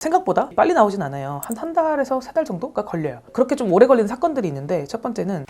생각보다 빨리 나오진 않아요. 한 달에서 3달 정도가 걸려요. 그렇게 좀 오래 걸리는 사건들이 있는데, 첫 번째는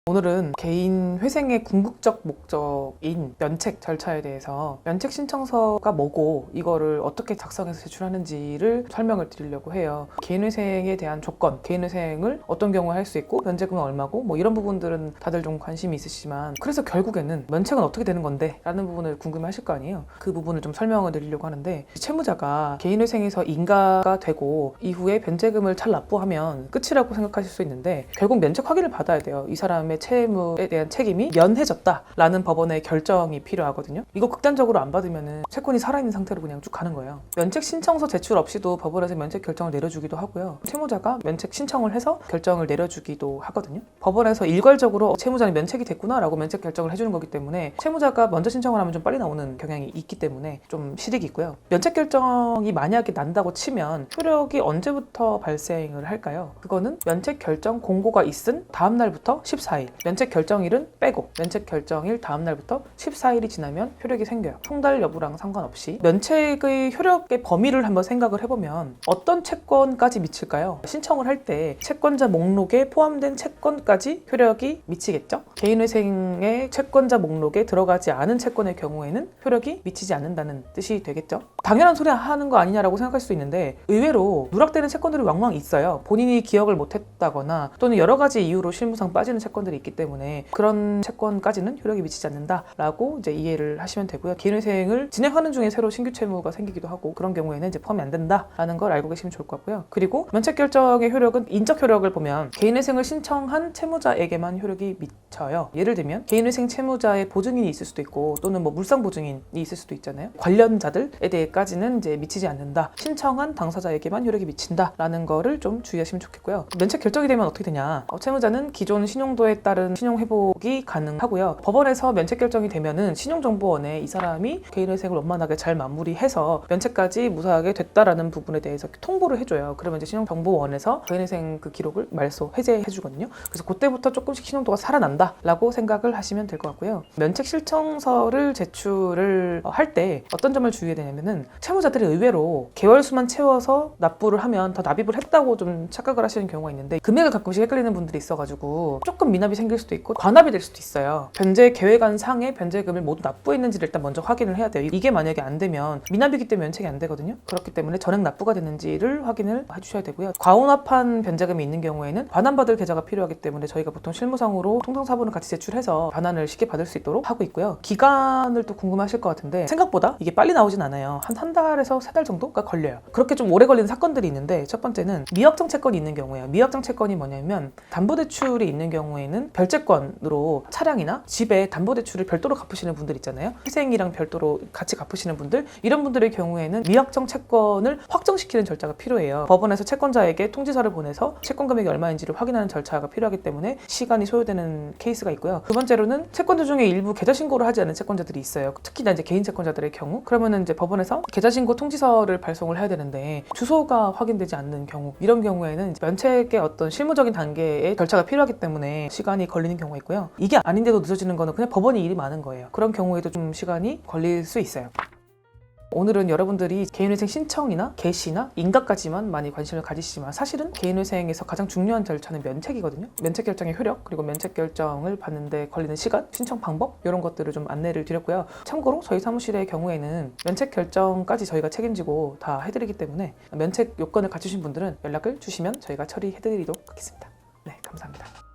오늘은 개인 회생의 궁극적 목적인 면책 절차에 대해서 면책 신청서가 뭐고 이거를 어떻게 작성해서 제출하는지를 설명을 드리려고 해요. 개인 회생에 대한 조건, 개인 회생을 어떤 경우에 할 수 있고 면책금은 얼마고 뭐 이런 부분들은 다들 좀 관심이 있으시지만, 그래서 결국에는 면책은 어떻게 되는 건데 라는 부분을 궁금해하실 거 아니에요. 그 부분을 좀 설명을 드리려고 하는데, 채무자가 개인 회생에서 인가가 되고 이후에 변제금을 잘 납부하면 끝이라고 생각하실 수 있는데, 결국 면책 확인을 받아야 돼요. 이 사람의 채무에 대한 책임이 면해졌다라는 법원의 결정이 필요하거든요. 이거 극단적으로 안 받으면 채권이 살아있는 상태로 그냥 쭉 가는 거예요. 면책 신청서 제출 없이도 법원에서 면책 결정을 내려주기도 하고요. 채무자가 면책 신청을 해서 결정을 내려주기도 하거든요. 법원에서 일괄적으로 채무자는 면책이 됐구나라고 면책 결정을 해주는 거기 때문에 채무자가 먼저 신청을 하면 좀 빨리 나오는 경향이 있기 때문에 좀 실익이 있고요. 면책 결정이 만약에 난다고 치면 효력이 언제부터 발생을 할까요? 그거는 면책 결정 공고가 있은 다음 날부터 14일, 면책 결정일은 빼고 면책 결정일 다음 날부터 14일이 지나면 효력이 생겨요. 통달 여부랑 상관없이. 면책의 효력의 범위를 한번 생각을 해보면 어떤 채권까지 미칠까요? 신청을 할 때 채권자 목록에 포함된 채권까지 효력이 미치겠죠? 개인회생의 채권자 목록에 들어가지 않은 채권의 경우에는 효력이 미치지 않는다는 뜻이 되겠죠? 당연한 소리 하는 거 아니냐라고 생각할 수 있는데, 의외로 누락되는 채권들이 왕왕 있어요. 본인이 기억을 못했다거나 또는 여러 가지 이유로 실무상 빠지는 채권들이 있기 때문에 그런 채권까지는 효력이 미치지 않는다라고 이제 이해를 하시면 되고요. 개인회생을 진행하는 중에 새로 신규 채무가 생기기도 하고 그런 경우에는 이제 포함이 안 된다라는 걸 알고 계시면 좋을 것 같고요. 그리고 면책 결정의 효력은 인적 효력을 보면 개인회생을 신청한 채무자에게만 효력이 미쳐요. 예를 들면 개인회생 채무자의 보증인이 있을 수도 있고 또는 뭐 물상 보증인이 있을 수도 있잖아요. 관련자들에 대해까지는 이제 미치지 않는다. 신청한 당사자에게만 효력이 미친다라는 거를 좀 주의하시면 좋겠고요. 면책 결정이 되면 어떻게 되냐? 채무자는 기존 신용도에 따른 신용 회복이 가능하고요. 법원에서 면책 결정이 되면은 신용정보원에 이 사람이 개인회생을 원만하게 잘 마무리해서 면책까지 무사하게 됐다라는 부분에 대해서 통보를 해줘요. 그러면 이제 신용정보원에서 개인회생 그 기록을 말소 해제해주거든요. 그래서 그때부터 조금씩 신용도가 살아난다라고 생각을 하시면 될 것 같고요. 면책 신청서를 제출을 할 때 어떤 점을 주의해야 되냐면은, 채무자들이 의외로 개월수만 채워서 납부를 하면 더 납입을 했다고 좀 착각을 하시는 경우가 있는데, 금액을 가끔씩 헷갈리는 분들이 있어가지고 조금 미납이 생길 수도 있고 관납이 될 수도 있어요. 변제 계획안 상의 변제금을 모두 납부했는지를 일단 먼저 확인을 해야 돼요. 이게 만약에 안 되면 미납이기 때문에 면책이 안 되거든요. 그렇기 때문에 전액 납부가 됐는지를 확인을 해주셔야 되고요. 과혼합한 변제금이 있는 경우에는 반환받을 계좌가 필요하기 때문에 저희가 보통 실무상으로 통상사본을 같이 제출해서 반환을 쉽게 받을 수 있도록 하고 있고요. 기간을 또 궁금하실 것 같은데, 생각보다 이게 빨리 나오진 않아요. 한 달에서 3달 정도가 걸려요. 그렇게 좀 오래 걸리는 사건들이 있는데, 첫 번째는 미확정 채권이 있는 경우예요. 미확정 채권이 뭐냐면, 담보대출이 있는 경우에는 별채권으로 차량이나 집에 담보대출을 별도로 갚으시는 분들 있잖아요. 희생이랑 별도로 같이 갚으시는 분들, 이런 분들의 경우에는 미확정 채권을 확정시키는 절차가 필요해요. 법원에서 채권자에게 통지서를 보내서 채권 금액이 얼마인지를 확인하는 절차가 필요하기 때문에 시간이 소요되는 케이스가 있고요. 두 번째로는 채권자 중에 일부 계좌 신고를 하지 않은 채권자들이 있어요. 특히나 이제 개인 채권자들의 경우, 그러면은 이제 법원에서 계좌 신고 통지서를 발송을 해야 되는데 주소가 확인되지 않는 경우, 이런 경우에는 면책의 어떤 실무적인 단계의 절차가 필요하기 때문에 시간이 걸리는 경우가 있고요. 이게 아닌데도 늦어지는 거는 그냥 법원이 일이 많은 거예요. 그런 경우에도 좀 시간이 걸릴 수 있어요. 오늘은 여러분들이 개인회생 신청이나 개시나 인가까지만 많이 관심을 가지시지만, 사실은 개인회생에서 가장 중요한 절차는 면책이거든요. 면책 결정의 효력, 그리고 면책 결정을 받는데 걸리는 시간, 신청 방법, 이런 것들을 좀 안내를 드렸고요. 참고로 저희 사무실의 경우에는 면책 결정까지 저희가 책임지고 다 해드리기 때문에 면책 요건을 갖추신 분들은 연락을 주시면 저희가 처리해드리도록 하겠습니다. 네, 감사합니다.